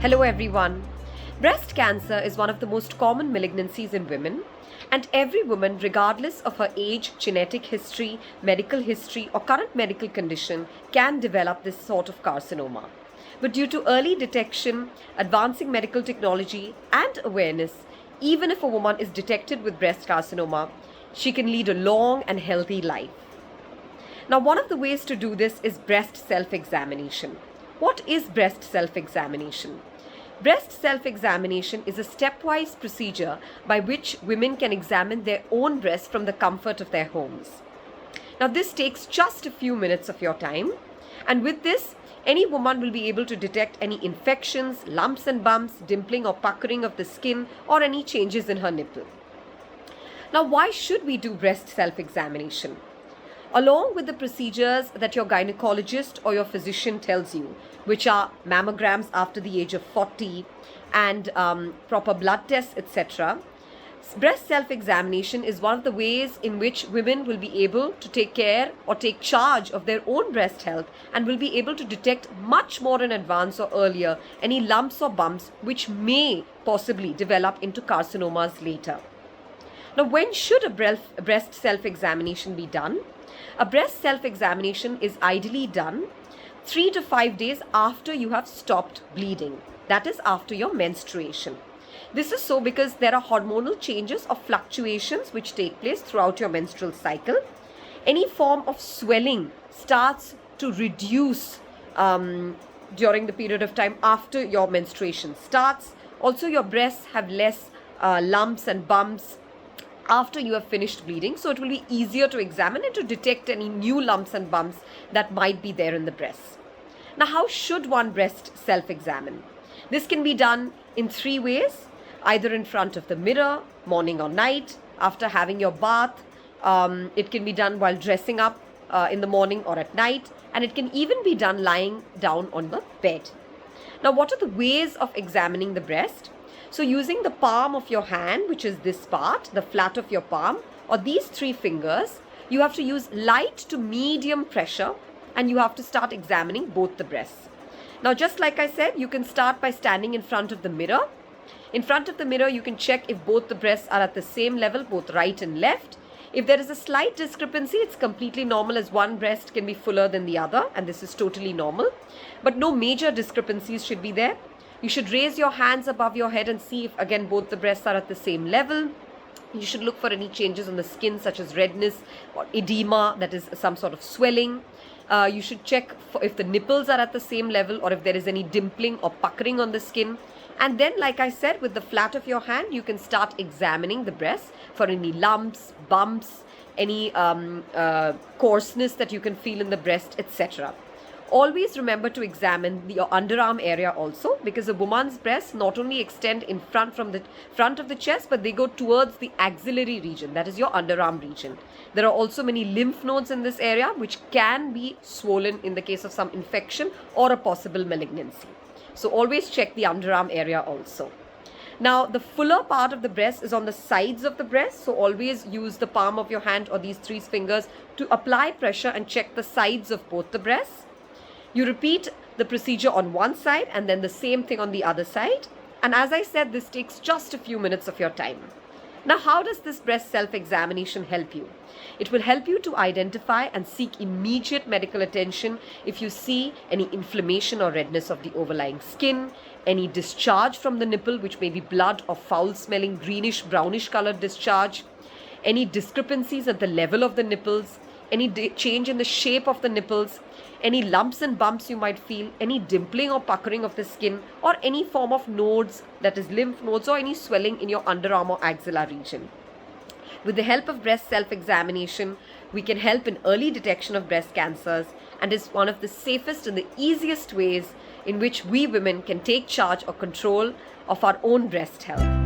Hello everyone. Breast cancer is one of the most common malignancies in women, and every woman, regardless of her age, genetic history, medical history, or current medical condition, can develop this sort of carcinoma. But due to early detection, advancing medical technology, and awareness, even if a woman is detected with breast carcinoma, she can lead a long and healthy life. Now, one of the ways to do this is breast self-examination. What is breast self-examination? Breast self-examination is a stepwise procedure by which women can examine their own breast from the comfort of their homes. Now, this takes just a few minutes of your time, and with this, any woman will be able to detect any infections, lumps and bumps, dimpling or puckering of the skin, or any changes in her nipple. Now, why should we do breast self-examination? Along with the procedures that your gynecologist or your physician tells you, which are mammograms after the age of 40 and proper blood tests, etc., breast self-examination is one of the ways in which women will be able to take care or take charge of their own breast health and will be able to detect much more in advance or earlier any lumps or bumps which may possibly develop into carcinomas later. Now, when should a breast self-examination be done? A breast self-examination is ideally done 3 to 5 days after you have stopped bleeding. That is after your menstruation. This is so because there are hormonal changes or fluctuations which take place throughout your menstrual cycle. Any form of swelling starts to reduce during the period of time after your menstruation starts. Also, your breasts have less lumps and bumps after you have finished bleeding, so it will be easier to examine and to detect any new lumps and bumps that might be there in the breast. Now, how should one breast self-examine? This can be done in 3 ways, either in front of the mirror, morning or night, after having your bath. It can be done while dressing up in the morning or at night, and it can even be done lying down on the bed. Now, what are the ways of examining the breast? So using the palm of your hand, which is this part, the flat of your palm, or these 3 fingers, you have to use light to medium pressure and you have to start examining both the breasts. Now, just like I said, you can start by standing in front of the mirror. In front of the mirror, you can check if both the breasts are at the same level, both right and left. If there is a slight discrepancy, it's completely normal, as one breast can be fuller than the other, and this is totally normal. But no major discrepancies should be there. You should raise your hands above your head and see if again both the breasts are at the same level. You should look for any changes on the skin such as redness or edema, that is some sort of swelling. You should check for if the nipples are at the same level or if there is any dimpling or puckering on the skin. And then, like I said, with the flat of your hand, you can start examining the breast for any lumps, bumps, any coarseness that you can feel in the breast, etc. Always remember to examine your underarm area also, because a woman's breasts not only extend in front from the front of the chest, but they go towards the axillary region, that is your underarm region. There are also many lymph nodes in this area which can be swollen in the case of some infection or a possible malignancy. So always check the underarm area also. Now, the fuller part of the breast is on the sides of the breast, so always use the palm of your hand or these 3 fingers to apply pressure and check the sides of both the breasts. You repeat the procedure on one side and then the same thing on the other side. And as I said, this takes just a few minutes of your time. Now, how does this breast self-examination help you? It will help you to identify and seek immediate medical attention if you see any inflammation or redness of the overlying skin, any discharge from the nipple, which may be blood or foul-smelling greenish, brownish colored discharge, any discrepancies at the level of the nipples, any change in the shape of the nipples, any lumps and bumps you might feel, any dimpling or puckering of the skin, or any form of nodes, that is lymph nodes, or any swelling in your underarm or axilla region. With the help of breast self-examination, we can help in early detection of breast cancers, and is one of the safest and the easiest ways in which we women can take charge or control of our own breast health.